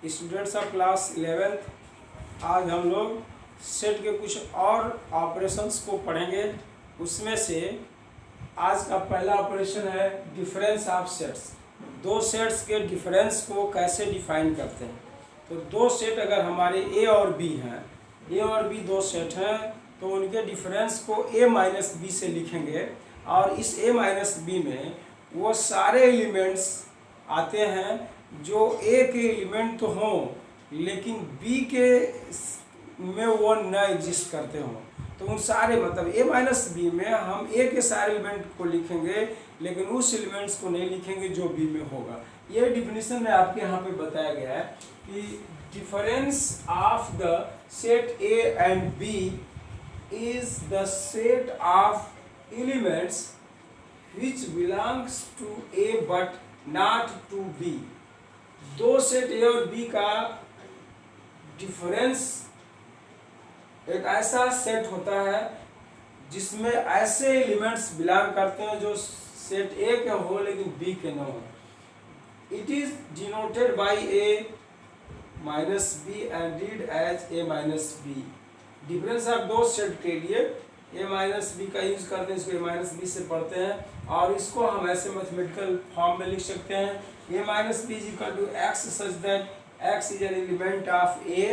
Students of class 11th। आज हम लोग सेट के कुछ और ऑपरेशंस को पढ़ेंगे। उसमें से आज का पहला ऑपरेशन है डिफरेंस ऑफ सेट्स। दो सेट्स के डिफरेंस को कैसे डिफाइन करते हैं। तो दो सेट अगर हमारे ए और बी हैं, ए और बी दो सेट हैं, तो उनके डिफरेंस को ए माइनस बी से लिखेंगे और इस ए माइनस बी में वो सारे एलिमेंट्स आते हैं जो ए के एलिमेंट तो हों लेकिन बी के में वो न एग्जिस्ट करते हों। तो उन सारे मतलब ए माइनस बी में हम ए के सारे एलिमेंट को लिखेंगे लेकिन उस एलिमेंट्स को नहीं लिखेंगे जो बी में होगा। ये डिफिनीशन में आपके यहाँ पे बताया गया है कि difference of the set A and B is the set of elements which belongs to A but not to B। दो सेट ए और बी का डिफरेंस एक ऐसा सेट होता है जिसमें ऐसे एलिमेंट्स बिलोंग करते हैं जो सेट ए के हो लेकिन बी के न हो। It is denoted by A minus B and read as A minus B. Difference of दो सेट के लिए ए माइनस बी का यूज करते हैं, इसको ए माइनस बी से पढ़ते हैं और इसको हम ऐसे मैथमेटिकल फॉर्म में लिख सकते हैं A minus B is equal to X such that X is an element of A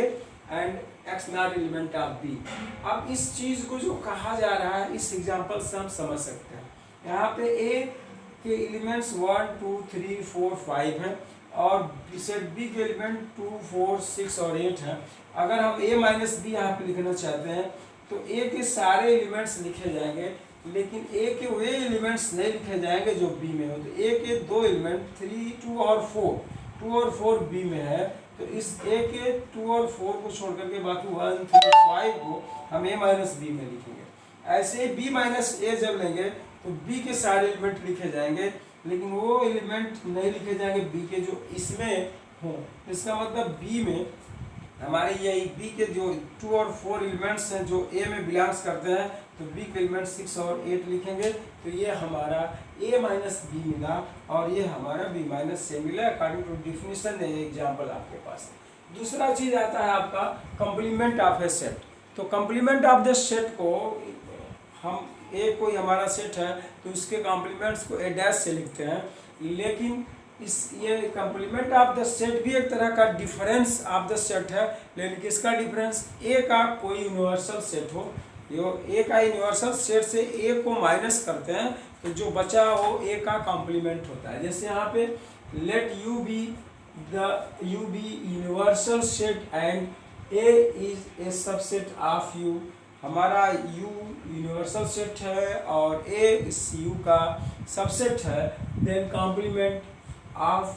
and X not element of B. अब इस चीज को जो कहा जा रहा है इस एग्जांपल से हम समझ सकते हैं। यहाँ पे ए के एलिमेंट्स 1 2 3 4 5 हैं और सेट बी के एलिमेंट 2 4 6 और 8 हैं। अगर हम ए माइनस बी यहाँ पे लिखना चाहते हैं तो ए के सारे एलिमेंट्स लिखे जाएंगे लेकिन ए के वे एलिमेंट्स नहीं लिखे जाएंगे जो बी में हो। तो ए के दो एलिमेंट 3 2 और 4 बी में है, तो इस ए के 2 और 4 को छोड़ करके बाकी 1 3 5 को हम ए माइनस बी में लिखेंगे। ऐसे बी माइनस ए जब लेंगे तो बी के सारे एलिमेंट लिखे जाएंगे लेकिन वो एलिमेंट नहीं लिखे जाएंगे बी के जो इसमें हों। इसका मतलब बी में हमारे ये बी के जो 2 और 4 एलिमेंट्स हैं जो ए में बिलोंग्स करते हैं तो बी के एलिमेंट 6 और 8 लिखेंगे। तो ये हमारा ए माइनस बी मिला और ये हमारा बी माइनस से मिला अकॉर्डिंग टू डिफिनीशन है। एग्जाम्पल आपके पास है। दूसरा चीज आता है आपका कम्प्लीमेंट ऑफ ए सेट। तो कम्प्लीमेंट ऑफ द सेट को हम ए कोई हमारा सेट है तो इसके कॉम्प्लीमेंट्स को ए डैश से लिखते हैं, लेकिन इस ये कम्प्लीमेंट ऑफ द सेट भी एक तरह का डिफरेंस ऑफ द सेट है। लेकिन किसका डिफरेंस? ए का कोई यूनिवर्सल सेट हो, यो ए का यूनिवर्सल सेट से ए को माइनस करते हैं तो जो बचा वो ए का कॉम्प्लीमेंट होता है। जैसे यहाँ पे let U be universal set and A is a subset of U. हमारा यू यूनिवर्सल सेट है और ए इस यू का सबसेट है। Then complement of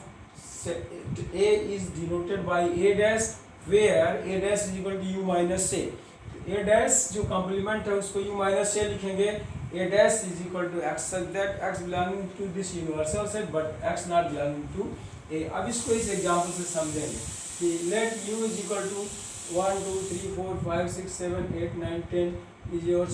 A is denoted by A dash where A dash is equal to U minus A। A dash जो complement है उसको U minus A लिखेंगे। A dash is equal to X such that X belonging to this universal set but X not belonging to A। अब इसको इस example से समझेंगे कि let U is equal to 1 2 3 4 5 6 7 8 9 10 is your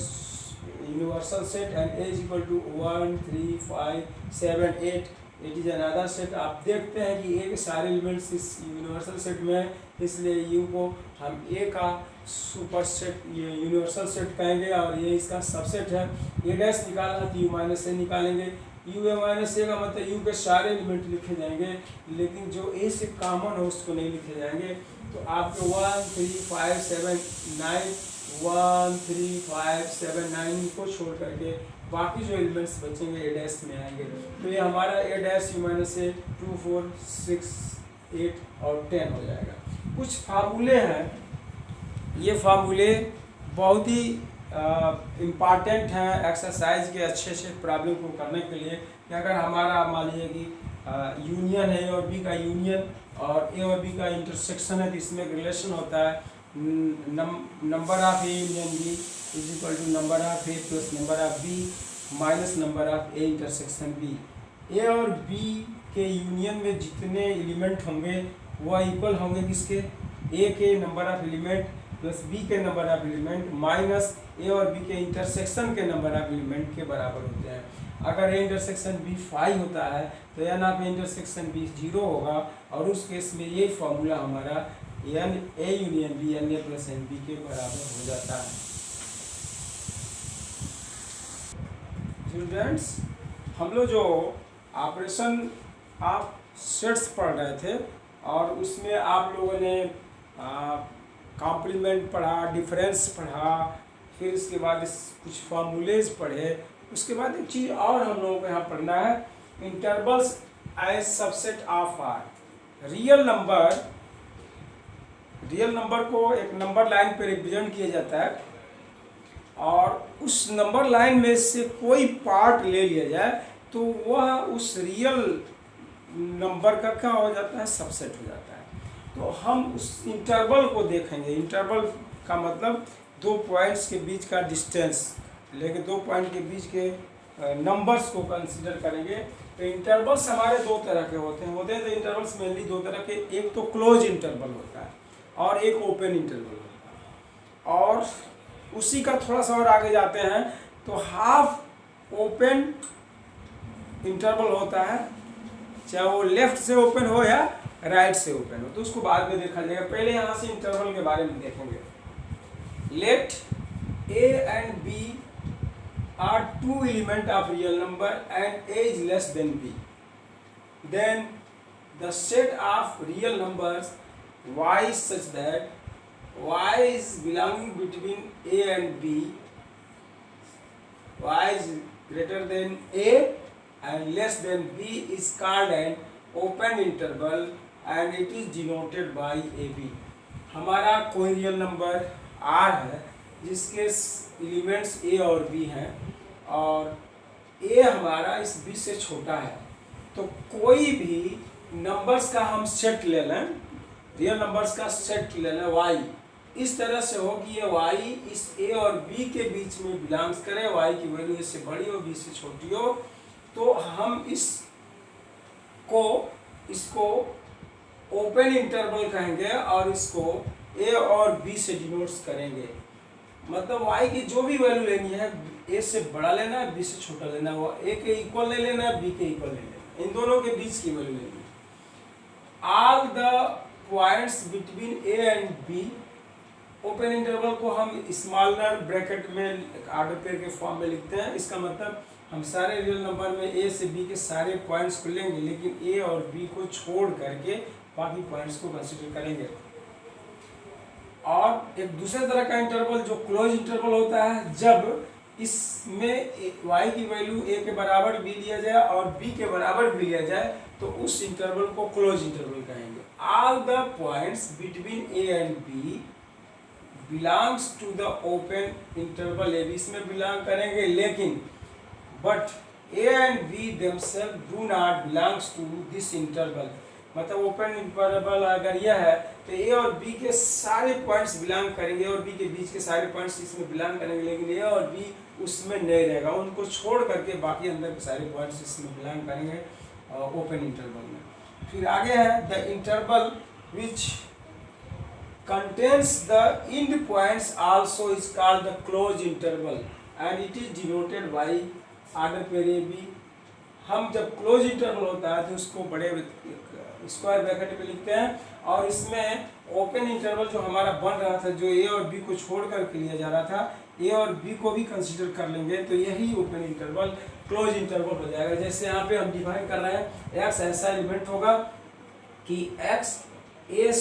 universal set and A is equal to 1 3 5 7 8 it is another set. आप देखते हैं कि ए के सारे एलिमेंट्स इस यूनिवर्सल सेट में है, इसलिए यू को हम ए का सुपर सेट ये यूनिवर्सल सेट कहेंगे और ये इसका सबसेट है। ए डैश निकालना तो यू माइनस ए निकालेंगे। यू ए माइनस ए का मतलब यू के सारे एलिमेंट लिखे जाएंगे लेकिन जो ए से कॉमन हो उसको नहीं लिखे जाएंगे। तो आपके 1 3 5 7 9 1 3 5 7 9 को छोड़ करके बाकी जो एलिमेंट्स बचेंगे ए डैश में आएंगे। तो ये हमारा ए डैश यू माइनस ए 2 4 6 8 और 10 हो जाएगा। कुछ फार्मूले हैं, ये फार्मूले बहुत ही इम्पॉर्टेंट हैं एक्सरसाइज के अच्छे से प्रॉब्लम को करने के लिए। कि अगर हमारा मान लीजिए कि यूनियन है ए और बी का यूनियन और ए और बी का इंटरसेक्शन है तो इसमें एक रिलेशन होता है number of A union B is equal to number of A plus number of B minus number of A intersection B. A और बी के यूनियन में जितने एलिमेंट होंगे वह इक्वल होंगे किसके? ए के number of element plus B के number of element minus A और बी के इंटरसेक्शन के नंबर ऑफ एलिमेंट के बराबर होते हैं। अगर ए इंटरसेक्शन बी 5 होता है तो n of A intersection B 0 होगा, और उस केस में ये फॉर्मूला हमारा n A union B n A plus n B के बराबर हो जाता है। स्टूडेंट्स, हम लोग जो ऑपरेशन ऑफ सेट्स पढ़ रहे थे और उसमें आप लोगों ने कॉम्प्लीमेंट पढ़ा, डिफरेंस पढ़ा, फिर इसके बाद कुछ फार्मूलेज पढ़े। उसके बाद एक चीज़ और हम लोगों को यहाँ पढ़ना है, intervals as subset of R. Real number को एक नंबर लाइन पे रिप्रेजेंट किया जाता है, और उस नंबर लाइन में से कोई पार्ट ले लिया जाए तो वह उस रियल नंबर का क्या हो जाता है, सबसेट हो जाता है। तो हम उस इंटरवल को देखेंगे। इंटरवल का मतलब दो पॉइंट्स के बीच का डिस्टेंस लेके दो पॉइंट के बीच के नंबर्स को कंसीडर करेंगे। तो इंटरवल्स हमारे दो तरह के होते हैं तो इंटरवल्स मेनली दो तरह के, एक तो क्लोज इंटरवल होता है और एक ओपन इंटरवल होता है। और उसी का थोड़ा सा और आगे जाते हैं तो हाफ ओपन इंटरवल होता है, चाहे वो लेफ्ट से ओपन हो या राइट से ओपन हो, तो उसको बाद में देखा जाएगा। पहले यहाँ से इंटरवल के बारे में देखेंगे। Let A and B are two element of real number and A is less than B, then the set of real numbers y such that y is belonging between a and b, y is greater than a and less than b is called an open interval and it is denoted by ab। हमारा कोई real number r है जिसके elements a और b हैं, और a हमारा इस b से छोटा है। तो कोई भी नंबर्स का हम सेट ले लें, रियल नंबर्स का सेट ले लें y, इस तरह से हो कि ये y इस a और b के बीच में बिलोंग्स करे, y की वैल्यू इससे बड़ी हो b से छोटी हो, तो हम इसको ओपन इंटरवल कहेंगे और इसको a और b से डिनोट्स करेंगे। मतलब y की जो भी वैल्यू लेनी है a से बड़ा लेना है, b से छोटा लेना है, वो a के इक्वल ले लेना है, b के इक्वल ले लेना है, इन दोनों के बीच की वैल्यू लेनी है। All the points between a and b, open interval को हम स्मॉलर ब्रैकेट में ऑर्डर पेयर के फॉर्म में लिखते हैं। इसका मतलब हम सारे रियल नंबर में a से b के सारे पॉइंट्स को लेंगे, लेकिन a और b को छोड़ करके बाकी पॉइंट्स को कंसीडर करेंगे। और एक दूसरे तरह का इंटरवल जो क्लोज इंटरवल होता है, जब इसमें y की वैल्यू a के बराबर भी लिया जाए और b के बराबर भी लिया जाए तो उस इंटरवल को क्लोज इंटरवल कहेंगे। All the points between a and b belongs to the open interval a, इसमें बिलोंग करेंगे, लेकिन but a and b themselves do not belongs to this interval। मतलब ओपन इंटरवल अगर यह है तो a और b के सारे पॉइंट्स बिलोंग करेंगे और b के बीच के सारे पॉइंट्स इसमें बिलोंग करेंगे, लेकिन a और b उसमें नहीं रहेगा, उनको छोड़ करके बाकी अंदर के सारे पॉइंट्स इसमें बिलोंग करेंगे ओपन इंटरवल में। फिर आगे है the interval which contains the end points also is called the closed interval and it is denoted by order pair a b। हम जब क्लोज इंटरवल होता है तो उसको बड़े स्क्वायर ब्रैकेट में लिखते हैं, और इसमें ओपन इंटरवल जो हमारा बन रहा था, जो a और b को छोड़ करके लिया जा रहा था, a और b को भी कंसीडर कर लेंगे तो यही ओपन इंटरवल क्लोज इंटरवल हो जाएगा। जैसे यहाँ पे हम डिफाइन कर रहे हैं, x ऐसा एलिमेंट होगा कि x a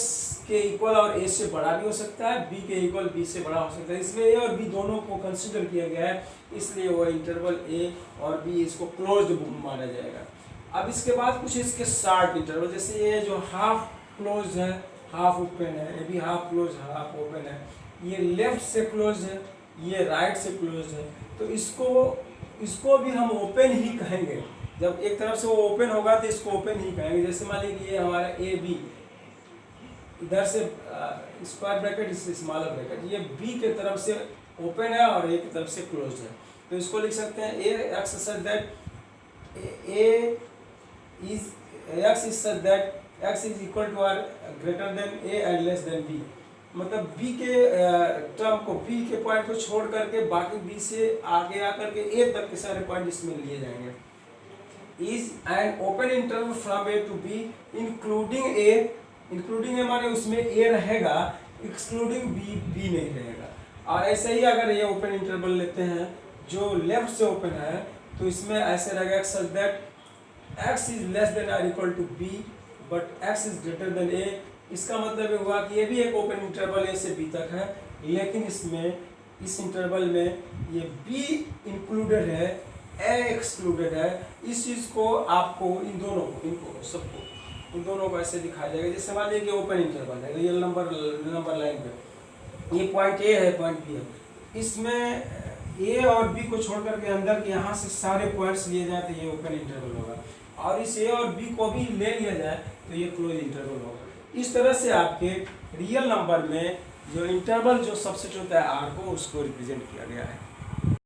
के इक्वल और a से बड़ा भी हो सकता है, b के इक्वल b से बड़ा हो सकता है, इसमें a और b दोनों को कंसीडर किया गया है, इसलिए वो इंटरवल a और b इसको क्लोज्ड माना जाएगा। अब इसके बाद कुछ इसके शार्ट इंटरवल, जैसे ये जो हाफ क्लोज है, हाफ ओपन है, ये भी हाफ क्लोज हाफ ओपन है, ये लेफ्ट से क्लोज है, ये राइट से क्लोज है, तो इसको भी हम ओपन ही कहेंगे। जब एक तरफ से वो ओपन होगा तो इसको ओपन ही कहेंगे। जैसे मान लीजिए ये हमारा ए बी, इधर से स्क्वायर ब्रैकेट, इससे स्मॉलर ब्रैकेट, ये बी के तरफ से ओपन है और ए की तरफ से क्लोज है, तो इसको लिख सकते हैं A X such that A is X is such that X is equal to or greater than A and less than B. मतलब बी के टर्म को, बी के पॉइंट को छोड़ करके बाकी बी से आगे आकर के ए तक के सारे पॉइंट इसमें लिए जाएंगे। Is an open interval from A to B including A, including A माने उसमें ए रहेगा, एक्सक्लूडिंग बी, बी नहीं रहेगा। और ऐसे ही अगर ये ओपन इंटरवल लेते हैं जो लेफ्ट से ओपन है, तो इसमें ऐसे रहेगा such that x is less than और equal to B but x is greater than a। इसका मतलब ये हुआ कि ये भी एक ओपन इंटरवल a से b तक है, लेकिन इसमें इस इंटरवल में ये b इंक्लूडेड है, a एक्सक्लूडेड है। इस चीज़ को आपको इन दोनों को, इनको सबको, इन दोनों को ऐसे दिखाया जाएगा। जैसे मान लीजिए कि ओपन इंटरवल है, रियल नंबर लाइन पे ये पॉइंट ए है, पॉइंट बी है, इसमें ए और बी को छोड़ करके अंदर के यहाँ से सारे पॉइंट्स लिए जाए तो ये ओपन इंटरवल होगा, और इस ए और बी को भी ले लिया जाए तो ये क्लोज इंटरवल होगा। इस तरह से आपके रियल नंबर में जो इंटरवल जो सबसेट होता है आर को, उसको रिप्रेजेंट किया गया है।